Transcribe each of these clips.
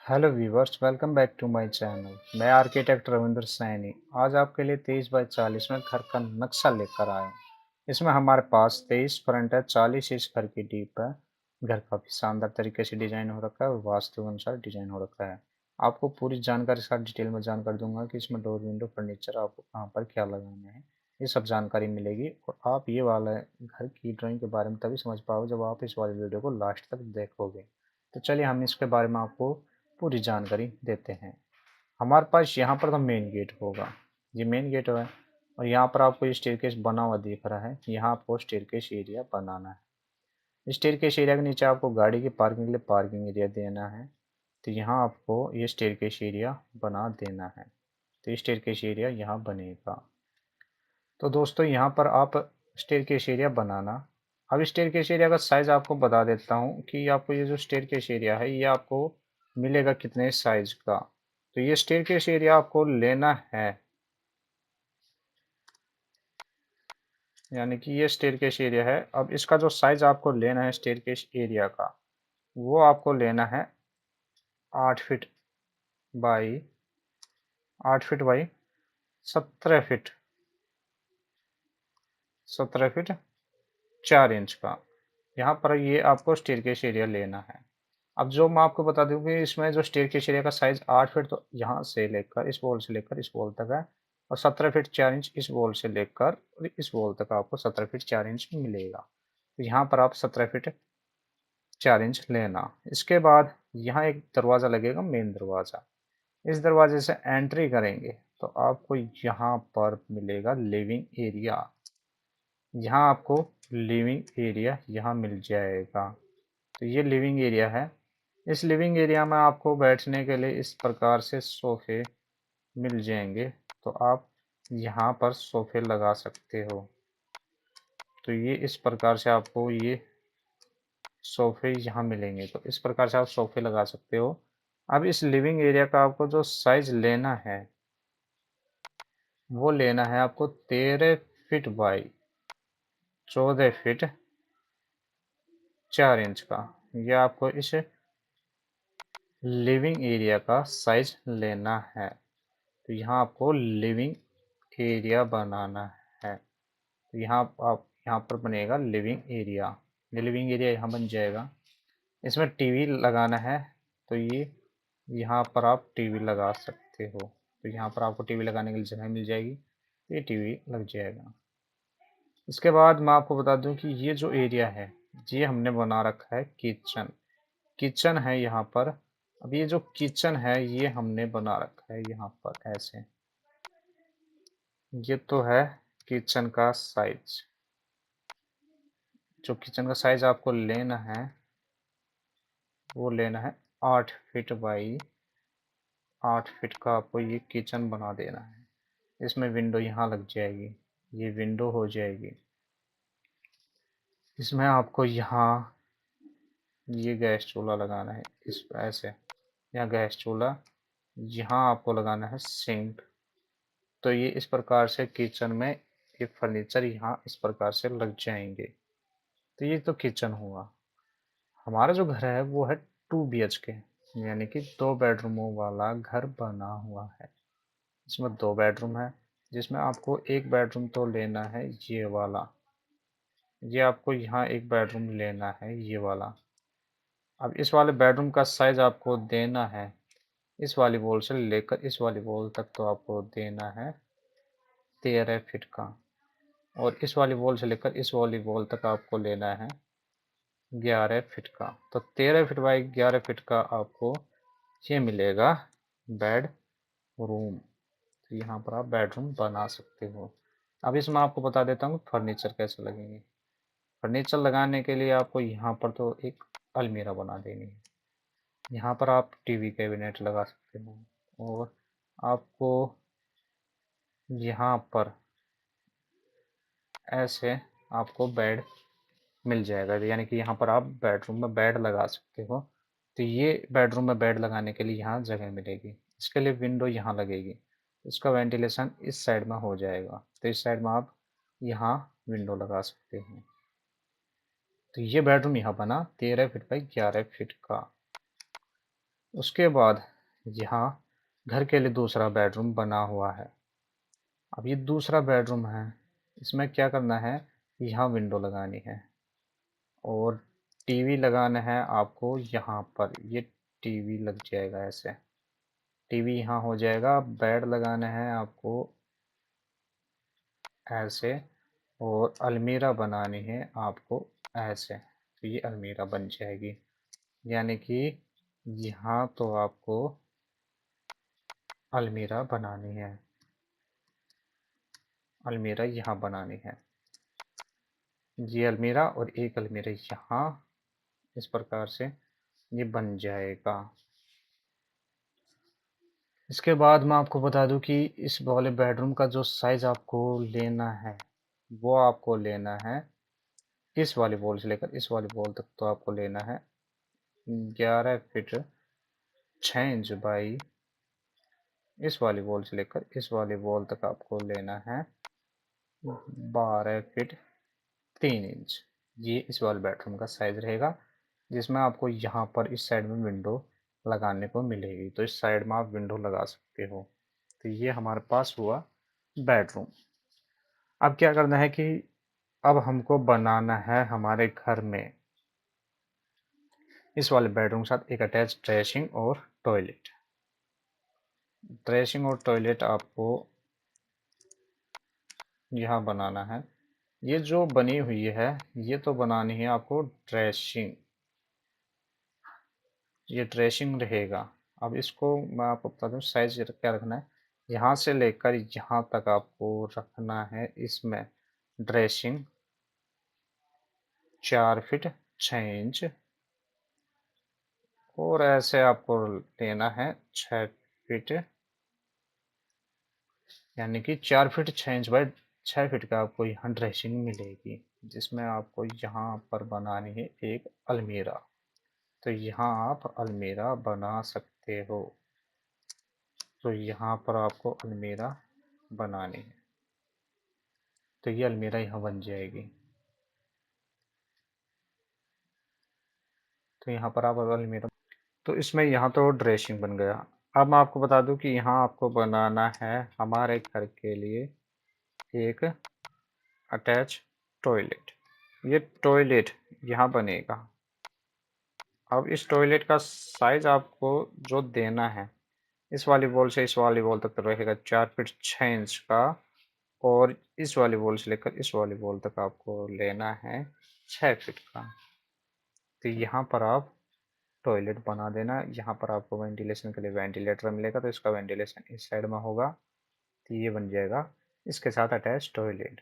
Hello viewers, welcome back to my channel. मैं architect Ravindra Saini आज आपके लिए 23 बाई 40 में घर का नक्शा लेकर आया हूँ। इसमें हमारे पास 23 फ्रंट है, 40 इस घर की डीप है। घर काफी शानदार तरीके से डिजाइन हो रखा है और वास्तु अनुसार डिजाइन हो रखा है। आपको पूरी जानकारी साथ डिटेल में जानकारी दूंगा कि इसमें डोर विंडो फर्नीचर आपको कहाँ पर क्या लगाना है। ये सब जानकारी मिलेगी और आप ये वाला घर की ड्राइंग के बारे में तभी समझ पाओगे जब आप इस वाली वीडियो को लास्ट तक देखोगे। तो चलिए हम इसके बारे में आपको पूरी जानकारी देते हैं। हमारे पास यहाँ पर तो मेन गेट होगा। ये मेन गेट है और यहाँ पर आपको ये स्टेयरकेस बना हुआ दिख रहा है। यहाँ आपको स्टेयरकेस एरिया बनाना है। स्टेयरकेस एरिया के नीचे आपको गाड़ी की पार्किंग के लिए पार्किंग एरिया देना है। तो यहाँ आपको ये स्टेयरकेस एरिया बना देना है। तो स्टेयरकेस एरिया यहाँ बनेगा। तो दोस्तों यहाँ पर आप स्टेयरकेस एरिया बनाना। अब स्टेयरकेस एरिया का साइज आपको बता देता हूँ कि आपको ये जो स्टेयरकेस एरिया है ये आपको मिलेगा कितने साइज का। तो ये स्टेयरकेस एरिया आपको लेना है, यानी कि ये स्टेयरकेस एरिया है। अब इसका जो साइज आपको लेना है स्टेयरकेस एरिया का, वो आपको लेना है 8 feet by 8 feet by 17 feet, 17 feet 4 inch का। यहाँ पर ये आपको स्टेयरकेस एरिया लेना है। अब जो मैं आपको बता दूं कि इसमें जो स्टेयरकेस एरिया का साइज 8 फीट तो यहाँ से लेकर इस वॉल से लेकर इस वॉल तक है, और 17 फीट 4 इंच इस वॉल से लेकर और इस वॉल तक आपको 17 फीट 4 इंच मिलेगा। तो यहाँ पर आप 17 फीट 4 इंच लेना। इसके बाद यहाँ एक दरवाज़ा लगेगा, मेन दरवाज़ा। इस दरवाजे से एंट्री करेंगे तो आपको यहाँ पर मिलेगा लिविंग एरिया। यहाँ आपको लिविंग एरिया यहाँ मिल जाएगा। तो ये लिविंग एरिया है। इस लिविंग एरिया में आपको बैठने के लिए इस प्रकार से सोफे मिल जाएंगे। तो आप यहाँ पर सोफे लगा सकते हो। तो ये इस प्रकार से आपको ये सोफे यहाँ मिलेंगे। तो इस प्रकार से आप सोफे लगा सकते हो। अब इस लिविंग एरिया का आपको जो साइज लेना है वो लेना है आपको 13 फीट बाई 14 फीट 4 इंच का। ये आपको इस लिविंग एरिया का साइज लेना है। तो यहाँ आपको लिविंग एरिया बनाना है। तो यहाँ आप यहाँ पर बनेगा लिविंग एरिया। ये लिविंग एरिया यहाँ बन जाएगा। इसमें टीवी लगाना है। तो ये यहाँ पर आप टीवी लगा सकते हो। तो यहाँ पर आपको टीवी लगाने के लिए जगह मिल जाएगी। तो ये टीवी लग जाएगा। इसके बाद मैं आपको बता दूं कि ये जो एरिया है ये हमने बना रखा है किचन। किचन है यहाँ पर। अब ये जो किचन है ये हमने बना रखा है यहाँ पर ऐसे। ये तो है किचन का साइज। जो किचन का साइज आपको लेना है वो लेना है 8 फीट बाई 8 फीट का। आपको ये किचन बना देना है। इसमें विंडो यहाँ लग जाएगी। ये विंडो हो जाएगी। इसमें आपको यहाँ ये गैस चूल्हा लगाना है इस ऐसे। यहाँ गैस चूल्हा, यहाँ आपको लगाना है सिंक। तो ये इस प्रकार से किचन में ये फर्नीचर यहाँ इस प्रकार से लग जाएंगे। तो ये तो किचन हुआ। हमारा जो घर है वो है 2 BHK, यानी कि 2 बेडरूमों वाला घर बना हुआ है। इसमें 2 बेडरूम है, जिसमें आपको एक बेडरूम तो लेना है ये वाला। ये आपको यहाँ एक बेडरूम लेना है ये वाला। अब इस वाले बेडरूम का साइज आपको देना है इस वाली वॉल से लेकर इस वाली वॉल तक, तो आपको देना है 13 फीट का। और इस वाली वॉल से लेकर इस वाली वॉल तक आपको लेना है 11 फीट का। तो 13 फीट बाई 11 फीट का आपको ये मिलेगा बेड रूम। तो यहाँ पर आप बेडरूम बना सकते हो। अब इसमें आपको बता देता हूँ फर्नीचर कैसे लगेंगे। फर्नीचर लगाने के लिए आपको यहाँ पर तो एक अलमीरा बना देनी है। यहाँ पर आप टीवी कैबिनेट लगा सकते हो। और आपको यहाँ पर ऐसे आपको बेड मिल जाएगा, यानी कि यहाँ पर आप बेडरूम में बेड लगा सकते हो। तो ये बेडरूम में बेड लगाने के लिए यहाँ जगह मिलेगी। इसके लिए विंडो यहाँ लगेगी। इसका वेंटिलेशन इस साइड में हो जाएगा। तो इस साइड में आप यहाँ विंडो लगा सकते हैं। तो ये बेडरूम यहाँ बना 13 फीट बाई 11 फीट का। उसके बाद यहाँ घर के लिए दूसरा बेडरूम बना हुआ है। अब ये दूसरा बेडरूम है, इसमें क्या करना है, यहाँ विंडो लगानी है और टीवी लगाना है आपको यहाँ पर। ये टीवी लग जाएगा ऐसे, टीवी यहाँ हो जाएगा। बेड लगाना है आपको ऐसे और अलमीरा बनानी है आपको ऐसे। तो ये अलमीरा बन जाएगी, यानी कि यहाँ तो आपको अलमीरा बनानी है, अलमीरा यहाँ बनानी है। ये अलमीरा और एक अलमीरा यहाँ, इस प्रकार से ये बन जाएगा। इसके बाद मैं आपको बता दूं कि इस वाले बेडरूम का जो साइज आपको लेना है वो आपको लेना है इस वाली वॉल से लेकर इस वाली वॉल तक, तो आपको लेना है 11 फीट 6 इंच बाई इस वाली वॉल से लेकर इस वाली वॉल तक आपको लेना है 12 फीट 3 इंच। ये इस वाले बेडरूम का साइज रहेगा, जिसमें आपको यहाँ पर इस साइड में विंडो लगाने को मिलेगी। तो इस साइड में आप विंडो लगा सकते हो। तो ये हमारे पास हुआ बेडरूम। अब क्या करना है कि अब हमको बनाना है हमारे घर में इस वाले बेडरूम के साथ एक अटैच ड्रेसिंग और टॉयलेट। ड्रेसिंग और टॉयलेट आपको यहाँ बनाना है। ये जो बनी हुई है ये तो बनानी है आपको ड्रेसिंग, ये ड्रेसिंग रहेगा। अब इसको मैं आपको बता दूँ साइज क्या रखना है। यहाँ से लेकर यहाँ तक आपको रखना है इसमें ड्रेसिंग 4 फीट 6 इंच, और ऐसे आपको लेना है 6 फीट, यानी कि 4 फीट 6 इंच बाई 6 फीट का आपको यहाँ ड्रेसिंग मिलेगी, जिसमें आपको यहाँ पर बनानी है एक अलमीरा। तो यहाँ आप अलमीरा बना सकते हो। तो यहाँ पर आपको अलमीरा बनानी है, तो ये अलमीरा यहाँ बन जाएगी। तो यहाँ पर आप अलमीरा, तो इसमें यहाँ तो ड्रेसिंग बन गया। अब मैं आपको बता दूं कि यहाँ आपको बनाना है हमारे घर के लिए एक अटैच टॉयलेट। ये टॉयलेट यहाँ बनेगा। अब इस टॉयलेट का साइज आपको जो देना है इस वाली वॉल से इस वाली वॉल तक तो रहेगा 4 फीट 6 इंच का, और इस वाली वॉल से लेकर इस वाली वॉल तक आपको लेना है 6 फीट का। तो यहाँ पर आप टॉयलेट बना देना। यहाँ पर आपको वेंटिलेशन के लिए वेंटिलेटर मिलेगा, तो इसका वेंटिलेशन इस साइड में होगा। तो ये बन जाएगा इसके साथ अटैच टॉयलेट।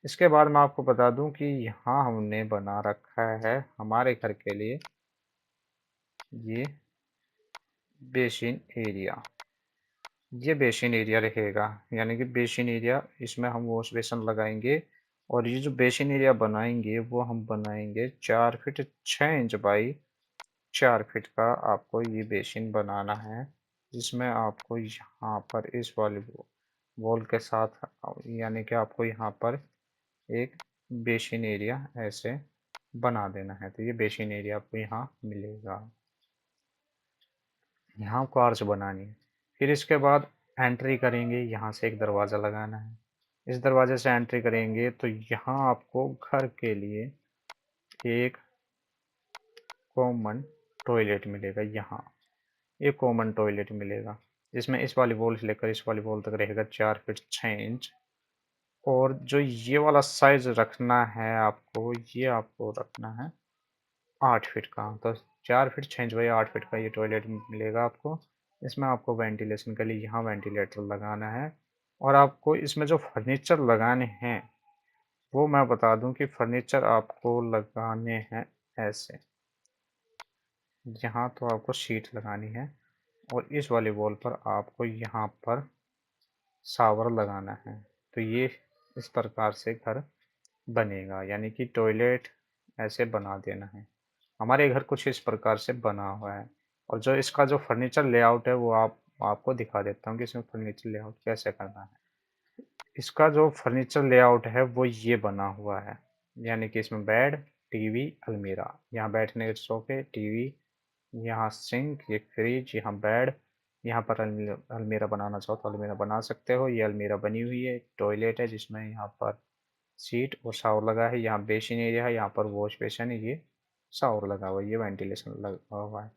इसके बाद मैं आपको बता दूं कि यहाँ हमने बना रखा है हमारे घर के लिए ये बेसिन एरिया। ये बेसिन एरिया रहेगा, यानी कि बेसिन एरिया, इसमें हम वॉश बेसिन लगाएंगे। और ये जो बेसिन एरिया बनाएंगे वो हम बनाएंगे 4 फीट 6 इंच बाई 4 फीट का आपको ये बेसिन बनाना है, जिसमें आपको यहाँ पर इस वाली वॉल के साथ, यानी कि आपको यहाँ पर एक बेसिन एरिया ऐसे बना देना है। तो ये बेसिन एरिया आपको यहाँ मिलेगा। यहाँ आपको आर्च बनानी है। फिर इसके बाद एंट्री करेंगे, यहाँ से एक दरवाज़ा लगाना है। इस दरवाजे से एंट्री करेंगे तो यहाँ आपको घर के लिए एक कॉमन टॉयलेट मिलेगा। यहाँ एक कॉमन टॉयलेट मिलेगा, जिसमें इस वाली वॉल से लेकर इस वाली वॉल तक रहेगा 4 फीट 6 इंच। और जो ये वाला साइज रखना है आपको, ये आपको रखना है 8 फीट का। तो 4 फीट 6 इंच बाई 8 फीट का ये टॉयलेट मिलेगा आपको। इसमें आपको वेंटिलेशन के लिए यहाँ वेंटिलेटर लगाना है। और आपको इसमें जो फर्नीचर लगाने हैं वो मैं बता दूं कि फर्नीचर आपको लगाने हैं ऐसे। यहाँ तो आपको शीट लगानी है, और इस वाली वॉल पर आपको यहाँ पर शावर लगाना है। तो ये इस प्रकार से घर बनेगा, यानी कि टॉयलेट ऐसे बना देना है। हमारे घर कुछ इस प्रकार से बना हुआ है। और जो इसका जो फर्नीचर लेआउट है वो आपको दिखा देता हूँ कि इसमें फर्नीचर लेआउट कैसे करना है। इसका जो फर्नीचर लेआउट है वो ये बना हुआ है, यानी कि इसमें बेड टीवी अलमीरा, यहाँ बैठने के सोफे टीवी यहाँ सिंक, ये फ्रिज, यहाँ बेड, यहाँ पर अलमीरा बनाना चाहो तो अलमीरा बना सकते हो। ये अलमीरा बनी हुई है, टॉयलेट है जिसमें यहाँ पर सीट और शावर लगा है, यहाँ बेसिन एरिया है, यहाँ पर वॉश बेसिन है, ये शावर लगा हुआ है, ये वेंटिलेशन लगा हुआ है।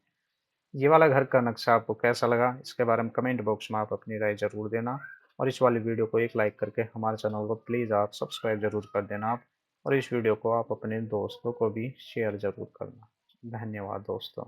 ये वाला घर का नक्शा आपको कैसा लगा, इसके बारे में कमेंट बॉक्स में आप अपनी राय ज़रूर देना। और इस वाली वीडियो को एक लाइक करके हमारे चैनल को प्लीज़ आप सब्सक्राइब ज़रूर कर देना आप। और इस वीडियो को आप अपने दोस्तों को भी शेयर ज़रूर करना। धन्यवाद दोस्तों।